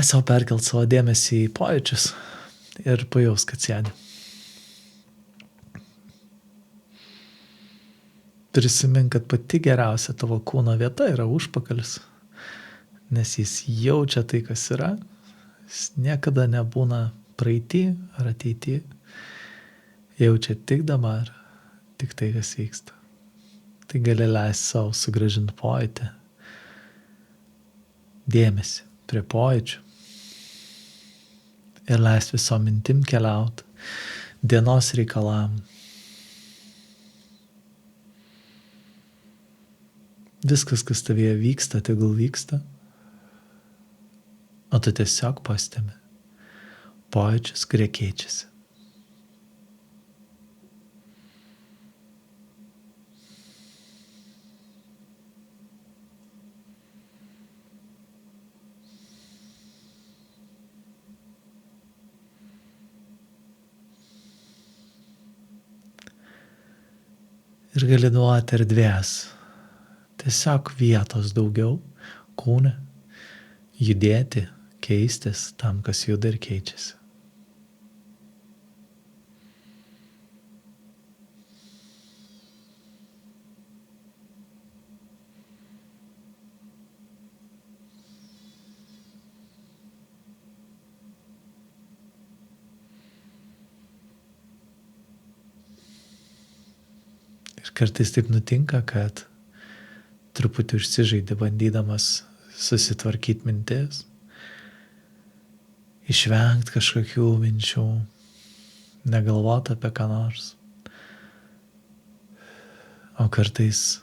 leis savo perkelt savo dėmesį į pojūčius ir pajaus, kad sėdi. Prisimink, kad pati geriausia tavo kūno vieta yra užpakalis, nes jis jaučia tai, kas yra. Jis niekada nebūna praeity ar ateity. Jaučia tik dabar, tik tai, kas vyksta. Tai gali leisti savo sugrąžinti pojūtį, dėmesį prie pojūčių ir leisti visom mintim keliauti dienos reikalam. Viskas, kas tavyje vyksta, tegul vyksta, o tu tiesiog pastebi pojūčius, kurie keičiasi. Ir gali duoti erdvės, tiesiog vietos daugiau kūne, judėti, keistis tam, kas juda ir keičiasi. Ir kartais taip nutinka, kad truputį užsižaidi bandydamas susitvarkyti mintis, išvengti kažkokių minčių, negalvoti apie ką nors. O kartais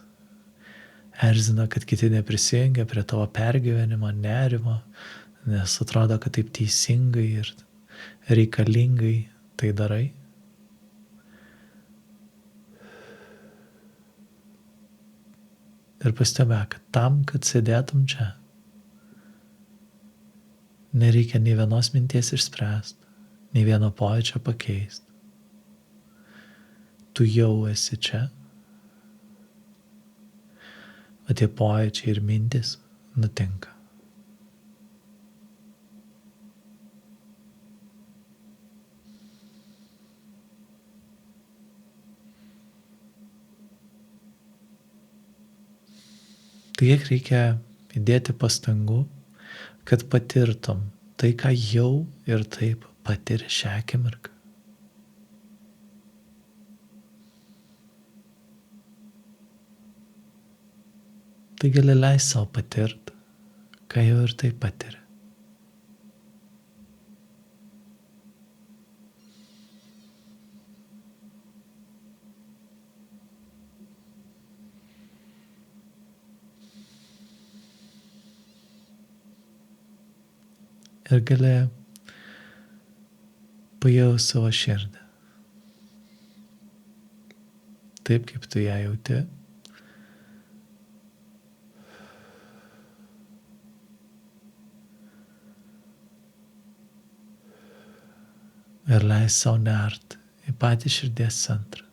erzina, kad kiti neprisijungia prie tavo pergyvenimo, nerimo, nes atrodo, kad taip teisingai ir reikalingai tai darai. Ir pastebėk, kad tam, kad sėdėtum čia, nereikia nei vienos minties išspręsti, nei vieno pojūčio pakeisti. Tu jau esi čia, o tie pojūčiai ir mintis nutinka. Tai kiek reikia įdėti pastangų, kad patirtum tai, ką jau ir taip patiri šią akimirką. Tai gali leisti savo patirti, ką jau ir taip patiri. Ir gali pajausti savo širdį. Taip, kaip tu ją jauti. Ir leis savo nert į patį širdies centrą.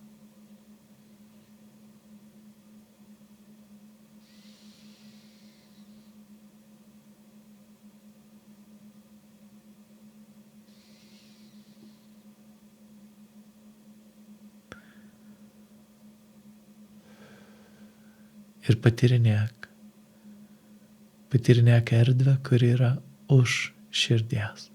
Ir patyrinėk erdvę, kuri yra už širdies.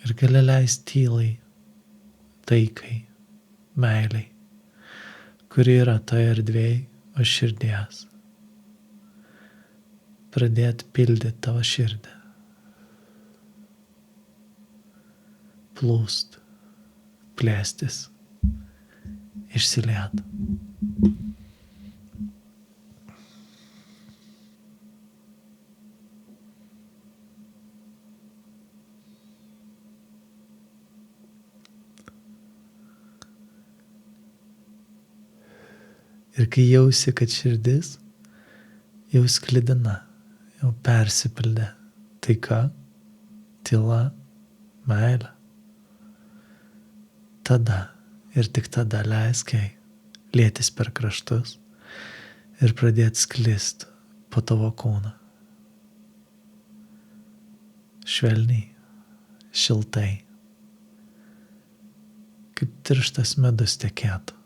Ir gali leisti tylai, taikai, meiliai, kuri yra toje erdvėje už širdies. Pradėti pildyti tavo širdį. Plūst, plėstis, išsiliet. Ir kai jausi, kad širdis jau sklidina, jau persipildė taika, tyla, meilė. Tada ir tik tada leisk jai lietis per kraštus ir pradėti sklisti po tavo kūną. Švelniai, šiltai, kaip tirštas medus tekėtų.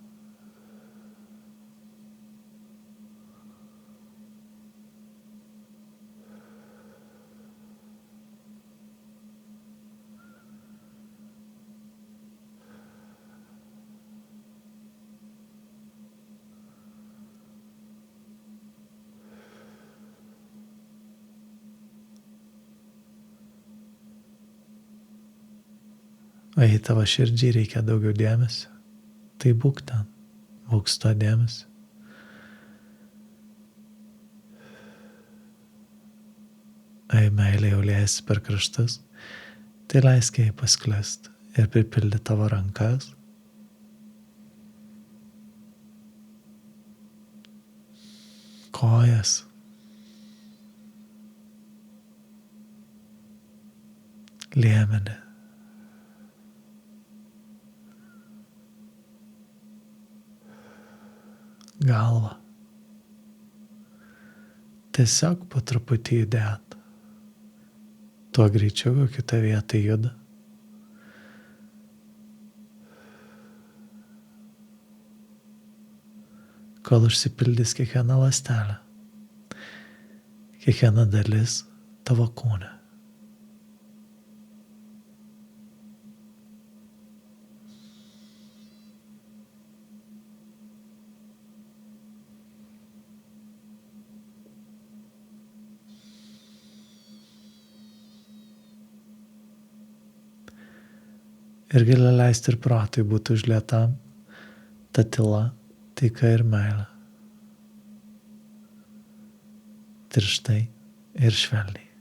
O jei tavo širdžiai reikia daugiau dėmesio, tai būk ten, būk su to dėmesio. O jei meilė jau liejasi per kraštus, tai leisk jai pasklist ir pripildyti tavo rankas, kojas, liemenį, galvą. Tiesiog po truputį judėt. Tuo greičiau, kokiu ta vieta juda. Kol užsipildys kiekviena ląstelė, kiekviena dalis tavo kūne. Ir gali leisti ir protui būti užlietam ta tyla, taika ir meilė. Tirštai ir švelniai.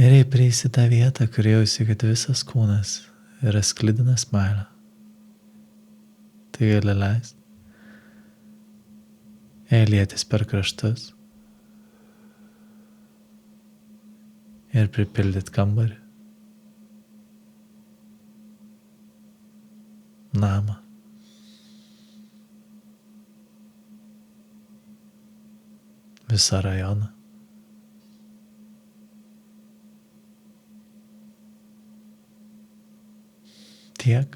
Ir jei prieisi tą vietą, kur jausi, kad visas kūnas yra sklidinas meilė, tai gali leist jai lietis per kraštus ir pripildyt kambarį, namą, visą rajoną. Tiek,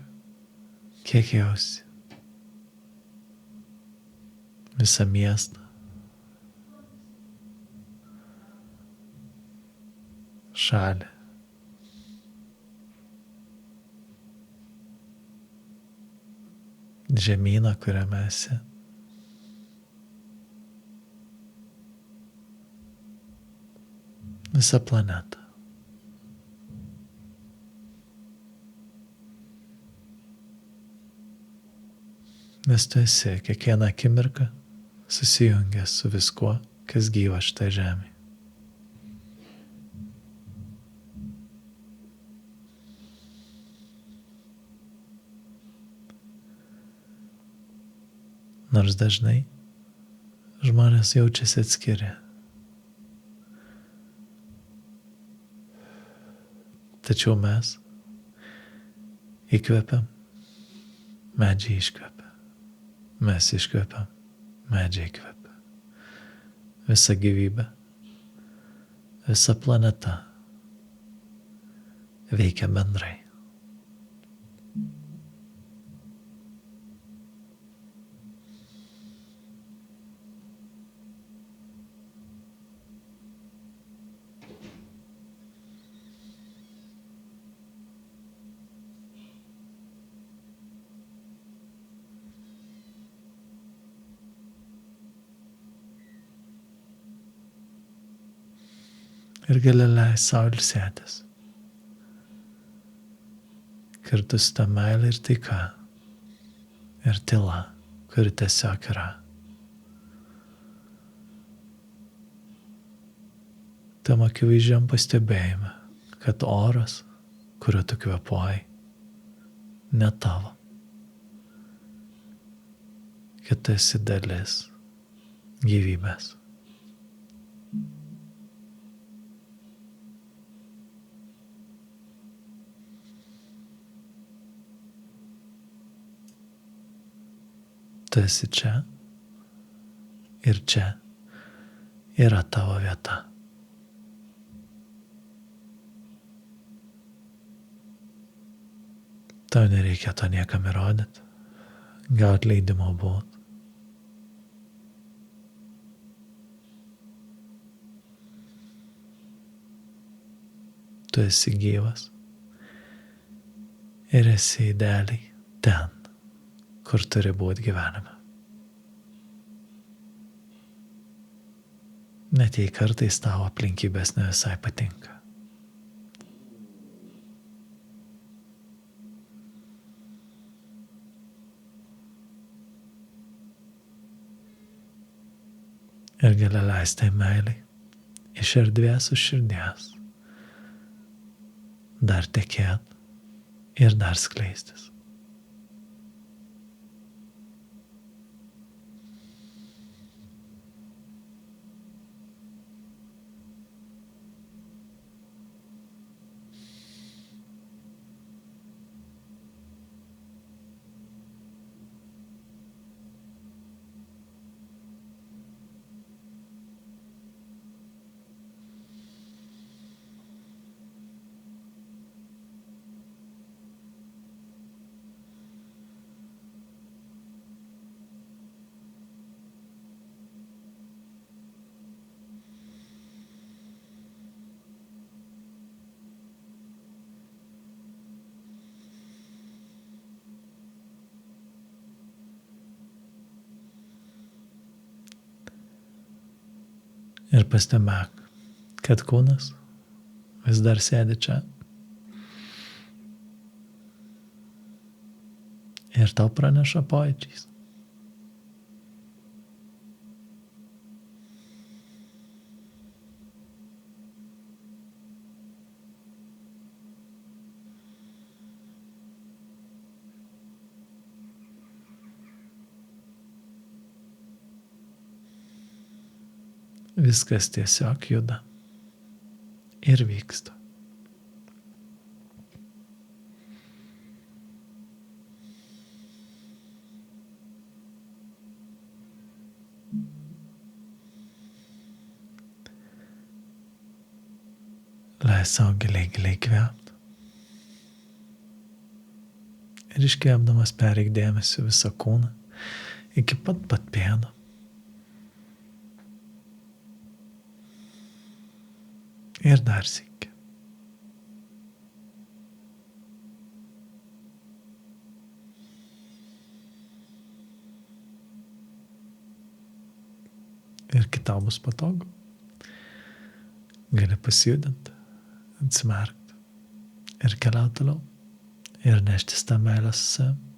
kiek jausi. Visą miestą. Šalį. Žemyną, kuriame esi. Visą planetą. Nes tu esi kiekvieną akimirką susijungęs su viskuo, kas gyva šitą žemę. Nors dažnai žmonės jaučiasi atskiri. Tačiau mes įkvepiam, medžiai iškvepia. Mes iškvepiam, medžiai įkvepia. Visa gyvybė, visa planeta veikia bendrai. Ir gali leisti sau ilsėtis. Kartu su ta meilė ir taika. ir tyla, kuri tiesiog yra. Tam akivaizdžiam pastebėjime, kad oras, kuriuo tu kvėpuoji, ne tavo. Kad tu esi dalis gyvybės. Tu esi čia ir čia yra tavo vieta. Tau nereikia to niekam įrodyti, gauti leidimo būt. Tu esi gyvas ir esi idealiai ten, kur turi būti gyvenime. Net jei kartais tavo aplinkybės ne visai patinka. Ir gali leisti meiliai iš erdvės už širdies dar tekėt ir dar skleistis. Ir pastebėk, kad kūnas vis dar sėdi čia. Ir tau praneša pojūčiais. Viskas tiesiog juda ir vyksta. Leis savo giliai kvėpti. Ir iškvėpdamas pereik dėmesį visą kūną iki pat pėdų. Ir dar sykį. Ir kai tau bus patogu, gali pasijudinti, atsimerkti ir keliauti toliau ir neštis tą meilę su savimi.